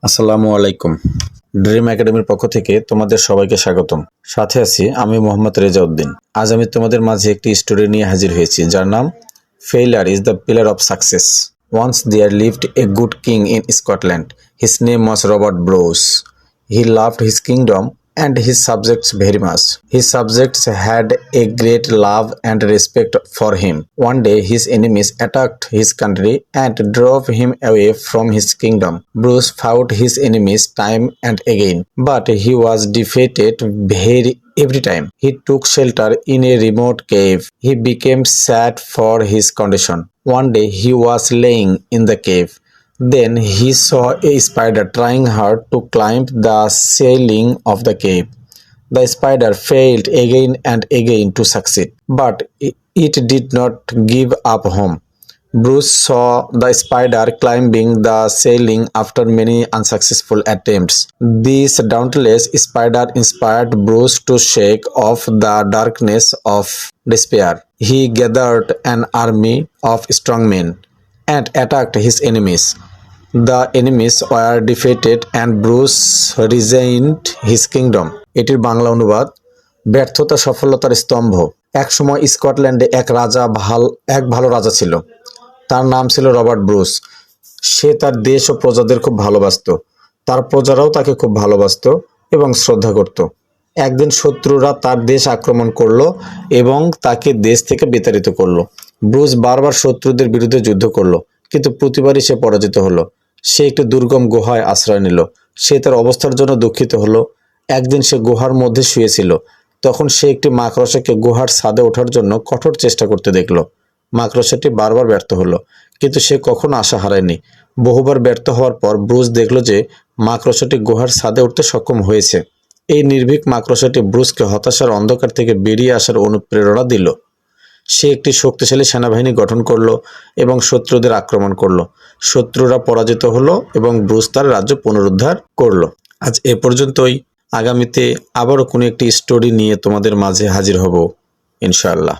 আসসালামু আলাইকুম। ড্রিম একাডেমির পক্ষ থেকে তোমাদের সবাইকে স্বাগতম। সাথে আছি আমি মোহাম্মদ রেজাউদ্দিন। আজ আমি তোমাদের মাঝে একটি স্টোরি নিয়ে হাজির হয়েছি, যার নাম failure is the pillar of success. Once there lived a good king in Scotland. His name was Robert Bruce. He loved his kingdom and his subjects very much. His subjects had a great love and respect for him. One day his enemies attacked his country and drove him away from his kingdom. Bruce fought his enemies time and again, but he was defeated every time. He took shelter in a remote cave. He became sad for his condition. One day he was laying in the cave. Then he saw a spider trying hard to climb the ceiling of the cave. The spider failed again and again to succeed, but it did not give up hope. Bruce saw the spider climbing the ceiling after many unsuccessful attempts. This dauntless spider inspired Bruce to shake off the darkness of despair. He gathered an army of strong men and attacked his enemies. The enemies were defeated and Bruce regained his kingdom. এটির বাংলা অনুবাদ: ব্যর্থতা সফলতার স্তম্ভ। একসময় স্কটল্যান্ডে এক ভালো রাজা ছিল। তার নাম ছিল রবার্ট ব্রুস। সে তার দেশ ও প্রজাদের খুব ভালোবাসতো। তার প্রজারাও তাকে খুব ভালোবাসতো এবং শ্রদ্ধা করত। একদিন শত্রুরা তার দেশ আক্রমণ করলো এবং তাকে দেশ থেকে বিতাড়িত করলো। ব্রুস বারবার শত্রুদের বিরুদ্ধে যুদ্ধ করলো, কিন্তু প্রতিবারই সে পরাজিত হলো। সে একটি দুর্গম গুহায় আশ্রয় নিল। সে তার অবস্থার জন্য দুঃখিত হলো। একদিন সে গুহার মধ্যে শুয়েছিল। তখন সে একটি মাকড়সাকে গুহার ছাদে ওঠার জন্য কঠোর চেষ্টা করতে দেখল। মাকড়সাটি বারবার ব্যর্থ হলো, কিন্তু সে কখনো আশা হারায়নি। বহুবার ব্যর্থ হওয়ার পর ব্রুস দেখল যে মাকড়সাটি গুহার ছাদে উঠতে সক্ষম হয়েছে। এই নির্ভীক মাকড়সাটি ব্রুসকে হতাশার অন্ধকার থেকে বেরিয়ে আসার অনুপ্রেরণা দিল। সে একটি শক্তিশালী সেনাবাহিনী গঠন করলো এবং শত্রুদের আক্রমণ করলো। শত্রুরা পরাজিত হলো এবং ব্রুস তার রাজ্য পুনরুদ্ধার করলো। আজ এ পর্যন্তই। আগামীতে আবারও কোনো একটি স্টোরি নিয়ে তোমাদের মাঝে হাজির হব ইনশাআল্লাহ।